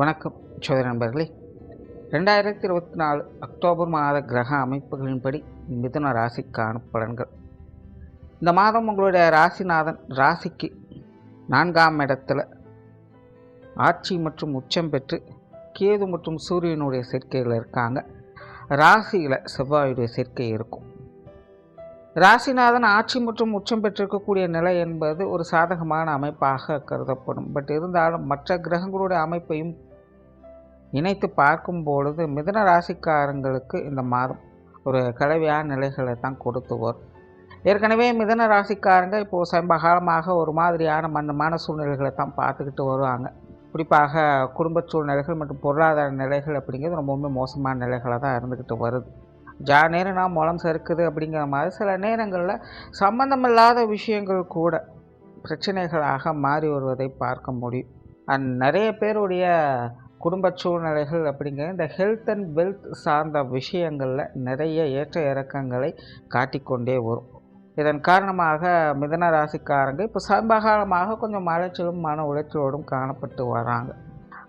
வணக்கம் சோதர நண்பர்களே. 2024 அக்டோபர் மாத கிரக அமைப்புகளின்படி மிதுன ராசிக்கான பலன்கள். இந்த மாதம் உங்களுடைய ராசிநாதன் ராசிக்கு 4ஆம் இடத்துல ஆட்சி மற்றும் உச்சம் பெற்று கேது மற்றும் சூரியனுடைய சேர்க்கையில் இருக்காங்க. ராசியில் செவ்வாயுடைய சேர்க்கை இருக்கும். ராசிநாதன் ஆட்சி மற்றும் உச்சம் பெற்றிருக்கக்கூடிய நிலை என்பது ஒரு சாதகமான அமைப்பாக கருதப்படும். பட் இருந்தாலும் மற்ற கிரகங்களுடைய அமைப்பையும் இணைத்து பார்க்கும் பொழுது மிதுன ராசிக்காரங்களுக்கு இந்த மாதம் ஒரு கலவையான நிலைகளை தான் கொடுத்து வரும். ஏற்கனவே மிதுன ராசிக்காரங்க இப்போது சமீபகாலமாக ஒரு மாதிரியான மந்தமான சூழ்நிலைகளை தான் பார்த்துக்கிட்டு வருவாங்க. குறிப்பாக குடும்ப சூழ்நிலைகள் மற்றும் பொருளாதார நிலைகள் அப்படிங்கிறது ரொம்பவுமே மோசமான நிலைகளாக தான் இருந்துக்கிட்டு வருது. நேரம் நான் மூலம் சறுக்குது அப்படிங்கிற மாதிரி சில நேரங்களில் சம்பந்தமில்லாத விஷயங்கள் கூட பிரச்சனைகளாக மாறி வருவதை பார்க்க முடியும். நிறைய பேருடைய குடும்ப சூழ்நிலைகள் அப்படிங்கிற இந்த ஹெல்த் அண்ட் வெல்த் சார்ந்த விஷயங்களில் நிறைய ஏற்ற இறக்கங்களை காட்டிக்கொண்டே வரும். இதன் காரணமாக மிதுன ராசிக்காரங்க இப்போ சமீபகாலமாக கொஞ்சம் அலைச்சலும் மன உளைச்சலோடும் காணப்பட்டு வராங்க.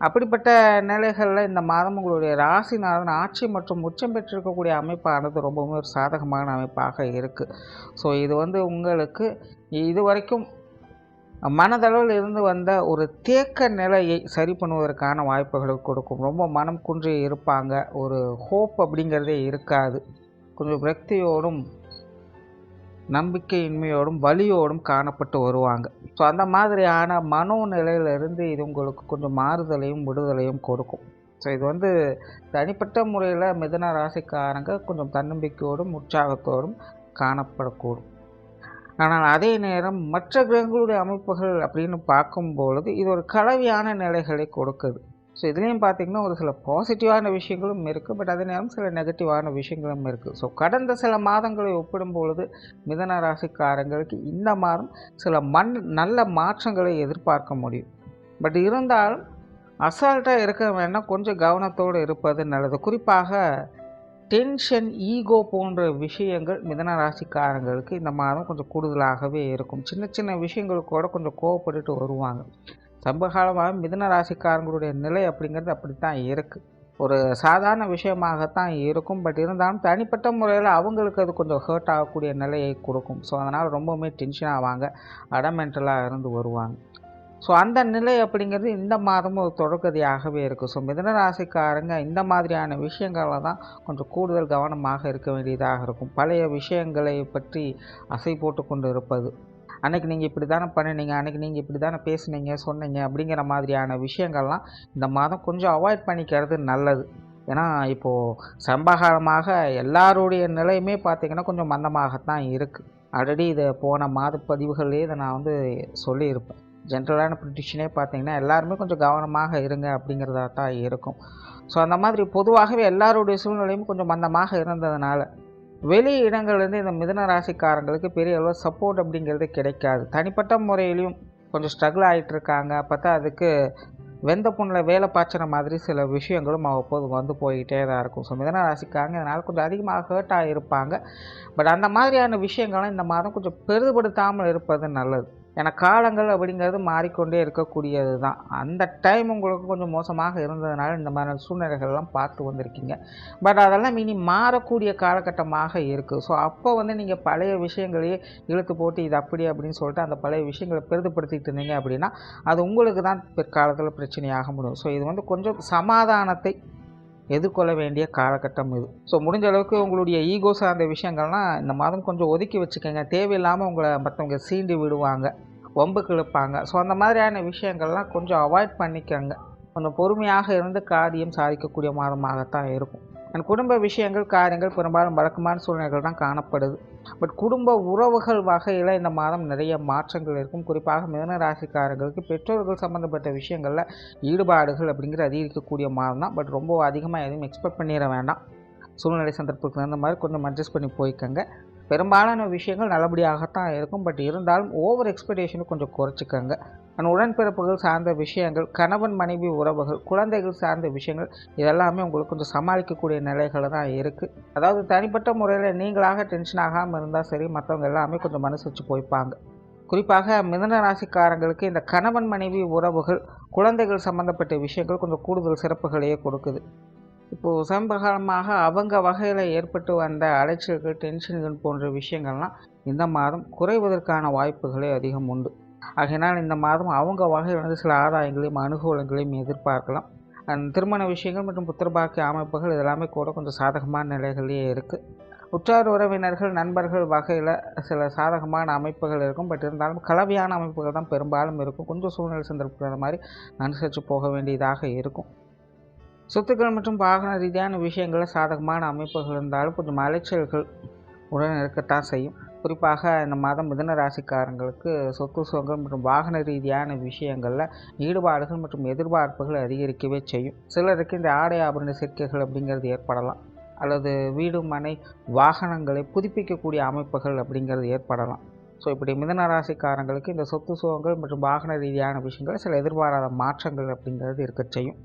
அப்படிப்பட்ட நிலைகளில் இந்த மாதம் உங்களுடைய ராசிநாதன் ஆட்சி மற்றும் உச்சம் பெற்றிருக்கக்கூடிய அமைப்பானது ரொம்பவுமே ஒரு சாதகமான அமைப்பாக இருக்குது. ஸோ இது உங்களுக்கு இதுவரைக்கும் மனதளவில் இருந்து வந்த ஒரு தேக்க நிலையை சரி பண்ணுவதற்கான வாய்ப்புகளை கொடுக்கும். ரொம்ப மனம் குன்றி இருப்பாங்க, ஒரு ஹோப் அப்படிங்கிறதே இருக்காது. கொஞ்சம் விரக்தியோடும் நம்பிக்கையின்மையோடும் வலியோடும் காணப்பட்டு வருவாங்க. ஸோ அந்த மாதிரியான மனோநிலையிலிருந்து இது உங்களுக்கு கொஞ்சம் மாறுதலையும் விடுதலையும் கொடுக்கும். ஸோ இது தனிப்பட்ட முறையில் மிதுன ராசிக்காரங்க கொஞ்சம் தன்னம்பிக்கையோடும் உற்சாகத்தோடும் காணப்படக்கூடும். ஆனால் அதே நேரம் மற்ற கிரகங்களுடைய அமைப்புகள் அப்படின்னு பார்க்கும்பொழுது இது ஒரு கலவையான நிலைகளை கொடுக்குது. ஸோ இதுலேயும் பார்த்திங்கன்னா ஒரு சில பாசிட்டிவான விஷயங்களும் இருக்குது, பட் அதே நேரம் சில நெகட்டிவான விஷயங்களும் இருக்குது. ஸோ கடந்த சில மாதங்களை ஒப்பிடும்பொழுது மிதுன ராசிக்காரங்களுக்கு இந்த மாதம் சில நல்ல மாற்றங்களை எதிர்பார்க்க முடியும். பட் இருந்தாலும் அசால்ட்டாக இருக்க வேண்டாம், கொஞ்சம் கவனத்தோடு இருப்பது நல்லது. குறிப்பாக டென்ஷன், ஈகோ போன்ற விஷயங்கள் மிதுன ராசிக்காரங்களுக்கு இந்த மாதம் கொஞ்சம் கூடுதலாகவே இருக்கும். சின்ன சின்ன விஷயங்களுக்கு கூட கொஞ்சம் கோவப்பட்டுட்டு வருவாங்க. சமீபகாலமாக மிதுன ராசிக்காரங்களுடைய நிலை அப்படிங்கிறது அப்படித்தான் இருக்குது. ஒரு சாதாரண விஷயமாகத்தான் இருக்கும், பட் இருந்தாலும் தனிப்பட்ட முறையில் அவங்களுக்கு அது கொஞ்சம் ஹர்ட் ஆகக்கூடிய நிலையை கொடுக்கும். ஸோ அதனால் ரொம்பவுமே டென்ஷன் ஆவாங்க, அடமெண்டலாக இருந்து வருவாங்க. ஸோ அந்த நிலை அப்படிங்கிறது இந்த மாதமும் ஒரு தொடர்கதையாகவே இருக்குது. ஸோ மிதுன ராசிக்காரங்க இந்த மாதிரியான விஷயங்களில் தான் கொஞ்சம் கூடுதல் கவனமாக இருக்க வேண்டியதாக இருக்கும். பழைய விஷயங்களை பற்றி அசை போட்டு கொண்டு இருப்பது, அன்றைக்கி நீங்கள் இப்படி தானே பண்ணினீங்க, அன்றைக்கி நீங்கள் இப்படி தானே பேசுனீங்க சொன்னீங்க அப்படிங்கிற மாதிரியான விஷயங்கள்லாம் இந்த மாதம் கொஞ்சம் அவாய்ட் பண்ணிக்கிறது நல்லது. ஏன்னா இப்போது சமீபகாலமாக எல்லாருடைய நிலையுமே பார்த்திங்கன்னா கொஞ்சம் மந்தமாகத்தான் இருக்குது. ஆல்ரெடி இதை போன மாத பதிவுகள்லேயே இதை நான் சொல்லியிருப்பேன். ஜென்ரலான ப்ரிடிக்ஷனே பார்த்திங்கன்னா எல்லாருமே கொஞ்சம் கவனமாக இருங்க அப்படிங்கிறதா தான் இருக்கும். ஸோ அந்த மாதிரி பொதுவாகவே எல்லாருடைய சூழ்நிலையும் கொஞ்சம் மந்தமாக இருந்ததுனால வெளி இடங்கள்லேருந்து இந்த மிதுன ராசிக்காரங்களுக்கு பெரிய அளவு சப்போர்ட் அப்படிங்கிறது கிடைக்காது. தனிப்பட்ட முறையிலையும் கொஞ்சம் ஸ்ட்ரகிள் ஆகிட்டு இருக்காங்க. பார்த்தா அதுக்கு வெந்த புண்ணில் வேலை பாய்ச்சின மாதிரி சில விஷயங்களும் அவ்வப்போது போய்கிட்டே தான் இருக்கும். ஸோ மிதுன ராசிக்காரங்க அதனால் கொஞ்சம் அதிகமாக ஹர்ட் ஆகியிருப்பாங்க. பட் அந்த மாதிரியான விஷயங்களும் இந்த மாதம் கொஞ்சம் பெரிதுபடுத்தாமல் இருப்பது நல்லது. ஏன்னா காலங்கள் அப்படிங்கிறது மாறிக்கொண்டே இருக்கக்கூடியது தான். அந்த டைம் உங்களுக்கு கொஞ்சம் மோசமாக இருந்ததுனால இந்த மாதிரி சூழ்நிலைகள்லாம் பார்த்து வந்திருக்கீங்க. பட் அதெல்லாம் இனி மாறக்கூடிய காலகட்டமாக இருக்குது. ஸோ அப்போ நீங்கள் பழைய விஷயங்களையே இழுத்து போட்டு இது அப்படி அப்படின்னு சொல்லிட்டு அந்த பழைய விஷயங்களை பெரிதுபடுத்திட்டு இருந்தீங்க அப்படின்னா அது உங்களுக்கு தான் பிற்காலத்தில் பிரச்சனையாக முடியும். ஸோ இது கொஞ்சம் சமாதானத்தை எதிர்கொள்ள வேண்டிய காலகட்டம் இது. ஸோ முடிஞ்ச அளவுக்கு உங்களுடைய ஈகோ சார்ந்த விஷயங்கள்லாம் இந்த மாதம் கொஞ்சம் ஒதுக்கி வச்சுக்கோங்க. தேவையில்லாமல் உங்களை மற்றவங்க சீண்டி விடுவாங்க, வம்புக்கு இழுப்பாங்க. ஸோ அந்த மாதிரியான விஷயங்கள்லாம் கொஞ்சம் அவாய்ட் பண்ணிக்கோங்க. கொஞ்சம் பொறுமையாக இருந்து காரியம் சாதிக்கக்கூடிய மாதமாகத்தான் இருக்கும். குடும்ப விஷயங்கள் காரியங்கள் பெரும்பாலும் வழக்கமான சூழ்நிலைகள் தான் காணப்படுது. பட் குடும்ப உறவுகள் வகையில் இந்த மாதம் நிறைய மாற்றங்கள் இருக்கும். குறிப்பாக மிதுன ராசிக்காரங்களுக்கு பெற்றோர்கள் சம்மந்தப்பட்ட விஷயங்களில் ஈடுபாடுகள் அப்படிங்கிற அதிகரிக்கக்கூடிய மாதம் தான். பட் ரொம்ப அதிகமாக எதுவும் எக்ஸ்பெக்ட் பண்ணிட வேண்டாம். சூழ்நிலை சந்தர்ப்பத்துக்கு அந்த மாதிரி கொஞ்சம் அட்ஜஸ்ட் பண்ணி போய்க்கங்க. பெரும்பாலான விஷயங்கள் நல்லபடியாகத்தான் இருக்கும். பட் இருந்தாலும் ஓவர் எக்ஸ்பெக்டேஷனை கொஞ்சம் குறைச்சிக்கங்க. உடன்பிறப்புகள் சார்ந்த விஷயங்கள், கணவன் மனைவி உறவுகள், குழந்தைகள் சார்ந்த விஷயங்கள் இதெல்லாமே உங்களுக்கு கொஞ்சம் சமாளிக்கக்கூடிய நிலைகள் தான் இருக்குது. அதாவது தனிப்பட்ட முறையில் நீங்களாக டென்ஷன் ஆகாமல் இருந்தால் சரி, மற்றவங்க எல்லாமே கொஞ்சம் மனசு வச்சு போய்ப்பாங்க. குறிப்பாக மிதுன ராசிக்காரங்களுக்கு இந்த கணவன் மனைவி உறவுகள் குழந்தைகள் சம்மந்தப்பட்ட விஷயங்கள் கொஞ்சம் கூடுதல் சிறப்புகளையே கொடுக்குது. இப்போது சமீபகாலமாக அவங்க வகையில் ஏற்பட்டு வந்த அலைச்சல்கள், டென்ஷன்கள் போன்ற விஷயங்கள்லாம் இந்த மாதம் குறைவதற்கான வாய்ப்புகளே அதிகம் உண்டு. ஆகையினால் இந்த மாதம் அவங்க வகையில் வந்து சில ஆதாயங்களையும், அனுகூலங்களையும் எதிர்பார்க்கலாம். திருமண விஷயங்கள் மற்றும் புத்திரபாக்கிய அமைப்புகள் இதெல்லாமே கூட கொஞ்சம் சாதகமான நிலைகள்லேயே இருக்குது. உற்றார் உறவினர்கள், நண்பர்கள் வகையில் சில சாதகமான அமைப்புகள் இருக்கும். பட் இருந்தாலும் கலவையான அமைப்புகள் தான் பெரும்பாலும் இருக்கும். கொஞ்சம் சூழ்நிலை சந்தர்ப்பம் அந்த மாதிரி அனுசரித்து போக வேண்டியதாக இருக்கும். சொத்துக்கள் மற்றும் வாகன ரீதியான விஷயங்களில் சாதகமான அமைப்புகள் இருந்தாலும் கொஞ்சம் அலைச்சல்கள் உடன் இருக்கத்தான் செய்யும். குறிப்பாக இந்த மாதம் மிதுன ராசிக்காரங்களுக்கு சொத்து சுகங்கள் மற்றும் வாகன ரீதியான விஷயங்களில் ஈடுபாடுகள் மற்றும் எதிர்பார்ப்புகள் அதிகரிக்கவே செய்யும். சிலருக்கு இந்த ஆடை ஆபரண சேர்க்கைகள் அப்படிங்கிறது ஏற்படலாம், அல்லது வீடு மனை வாகனங்களை புதுப்பிக்கக்கூடிய அமைப்புகள் அப்படிங்கிறது ஏற்படலாம். ஸோ இப்படி மிதுன ராசிக்காரங்களுக்கு இந்த சொத்து சுகங்கள் மற்றும் வாகன ரீதியான விஷயங்கள் சில எதிர்பாராத மாற்றங்கள் அப்படிங்கிறது இருக்க செய்யும்.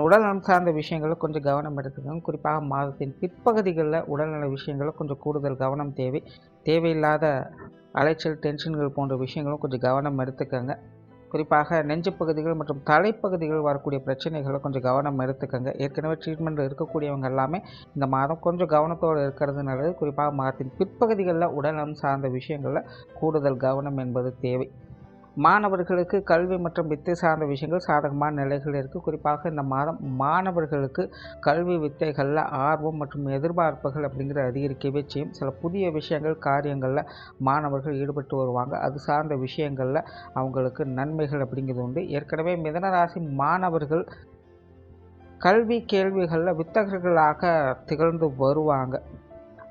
உடல் நலம் சார்ந்த விஷயங்களில் கொஞ்சம் கவனம் எடுத்துக்கணும். குறிப்பாக மாதத்தின் பிற்பகுதிகளில் உடல்நல விஷயங்களில் கொஞ்சம் கூடுதல் கவனம் தேவை. தேவையில்லாத அலைச்சல், டென்ஷன்கள் போன்ற விஷயங்களும் கொஞ்சம் கவனம் எடுத்துக்கங்க. குறிப்பாக நெஞ்சு பகுதிகள் மற்றும் தலைப்பகுதிகள் வரக்கூடிய பிரச்சனைகளை கொஞ்சம் கவனம் எடுத்துக்கங்க. ஏற்கனவே ட்ரீட்மெண்ட் இருக்கக்கூடியவங்க எல்லாமே இந்த மாதம் கொஞ்சம் கவனத்தோடு இருக்கிறது நல்லது. குறிப்பாக மாதத்தின் பிற்பகுதிகளில் உடல்நலம் சார்ந்த விஷயங்களில் கூடுதல் கவனம் என்பது தேவை. மாணவர்களுக்கு கல்வி மற்றும் வித்தை சார்ந்த விஷயங்கள் சாதகமான நிலைகள் இருக்குது. குறிப்பாக இந்த மாதம் மாணவர்களுக்கு கல்வி வித்தைகளில் ஆர்வம் மற்றும் எதிர்பார்ப்புகள் அப்படிங்கிறது அதிகரிக்கவே செய்யும். சில புதிய விஷயங்கள், காரியங்களில் மாணவர்கள் ஈடுபட்டு வருவாங்க. அது சார்ந்த விஷயங்களில் அவங்களுக்கு நன்மைகள் அப்படிங்கிறது உண்டு. ஏற்கனவே மிதுன ராசி மாணவர்கள் கல்வி கேள்விகளில் வித்தகர்களாக திகழ்ந்து வருவாங்க.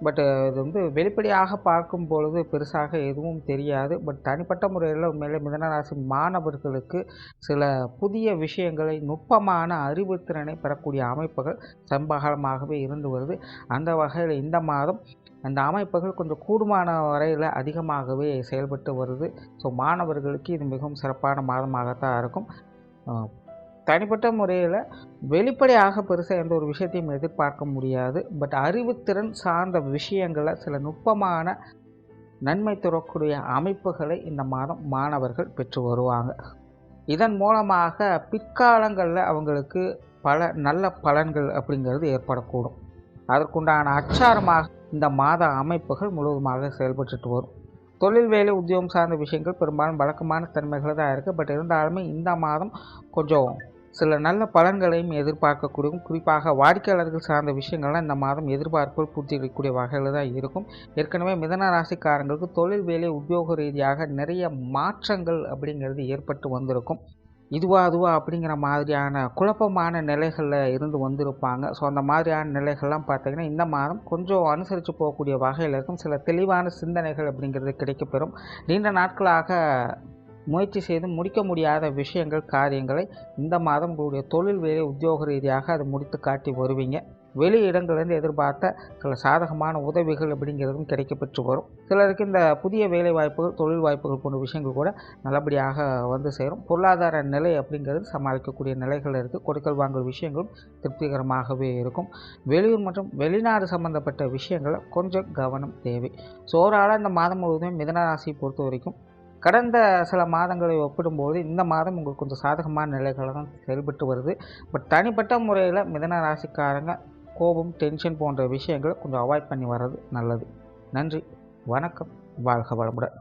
பட் இது வந்து வெளிப்படையாக பார்க்கும் பொழுது பெருசாக எதுவும் தெரியாது. பட் தனிப்பட்ட முறையில் உண்மையிலே மிதுனராசி மாணவர்களுக்கு சில புதிய விஷயங்களை, நுட்பமான அறிவுத்திறனை பெறக்கூடிய அமைப்புகள் சமீபகாலமாகவே இருந்து வருது. அந்த வகையில் இந்த மாதம் அந்த அமைப்புகள் கொஞ்சம் கூடுமான வரையில் அதிகமாகவே செயல்பட்டு வருது. ஸோ மாணவர்களுக்கு இது மிகவும் சிறப்பான மாதமாகத்தான் இருக்கும். தனிப்பட்ட முறையில் வெளிப்படையாக பெருசாக எந்த ஒரு விஷயத்தையும் எதிர்பார்க்க முடியாது. பட் அறிவுத்திறன் சார்ந்த விஷயங்களில் சில நுட்பமான நன்மை தரக்கூடிய அமைப்புகளை இந்த மாதம் மாணவர்கள் பெற்று வருவாங்க. இதன் மூலமாக பிற்காலங்களில் அவங்களுக்கு பல நல்ல பலன்கள் அப்படிங்கிறது ஏற்படக்கூடும். அதற்குண்டான அச்சாரமாக இந்த மாத அமைப்புகள் முழுவதுமாக செயல்பட்டு வரும். தொழில், வேலை, உத்தியோகம் சார்ந்த விஷயங்கள் பெரும்பாலும் வழக்கமான தன்மைகள் தான் இருக்குது. பட் இருந்தாலுமே இந்த மாதம் கொஞ்சம் சில நல்ல பலன்களையும் எதிர்பார்க்கக்கூடிய, குறிப்பாக வாடிக்கையாளர்கள் சார்ந்த விஷயங்கள்லாம் இந்த மாதம் எதிர்பார்ப்புகள் பூர்த்தி அளிக்கக்கூடிய வகையில் தான் இருக்கும். ஏற்கனவே மிதுன ராசிக்காரங்களுக்கு தொழில், வேலை, உத்தியோக ரீதியாக நிறைய மாற்றங்கள் அப்படிங்கிறது ஏற்பட்டு வந்திருக்கும். இதுவா அப்படிங்கிற மாதிரியான குழப்பமான நிலைகளில் இருந்து வந்திருப்பாங்க. ஸோ அந்த மாதிரியான நிலைகள்லாம் பார்த்திங்கன்னா இந்த மாதம் கொஞ்சம் அனுசரித்து போகக்கூடிய வகையில் இருக்கும். சில தெளிவான சிந்தனைகள் அப்படிங்கிறது கிடைக்கப்பெறும். நீண்ட நாட்களாக முயற்சி செய்து முடிக்க முடியாத விஷயங்கள், காரியங்களை இந்த மாதம் உங்களுடைய தொழில், வேலை, உத்தியோக ரீதியாக அதை முடித்து காட்டி வருவீங்க. வெளி இடங்களிலிருந்து எதிர்பார்த்த சில சாதகமான உதவிகள் அப்படிங்கிறதும் கிடைக்கப்பெற்று வரும். சிலருக்கு இந்த புதிய வேலை வாய்ப்புகள், தொழில் வாய்ப்புகள் போன்ற விஷயங்கள் கூட நல்லபடியாக வந்து சேரும். பொருளாதார நிலை அப்படிங்கிறது சமாளிக்கக்கூடிய நிலைகள் இருக்குது. கொடுக்கல் வாங்கல் விஷயங்களும் திருப்திகரமாகவே இருக்கும். வெளியூர் மற்றும் வெளிநாடு சம்பந்தப்பட்ட விஷயங்களை கொஞ்சம் கவனம் தேவை. ஸோ ஓவராலாக இந்த மாதம் முழுவதும் மிதுன ராசியை பொறுத்த வரைக்கும் கடந்த சில மாதங்களை ஒப்பிடும்போது இந்த மாதம் உங்களுக்கு கொஞ்சம் சாதகமான நிலைகளை தான் செயல்பட்டு வருது. பட் தனிப்பட்ட முறையில் மிதுன ராசிக்காரங்க கோபம், டென்ஷன் போன்ற விஷயங்களை கொஞ்சம் அவாய்ட் பண்ணி வர்றது நல்லது. நன்றி, வணக்கம், வாழ்க வளமுடன்.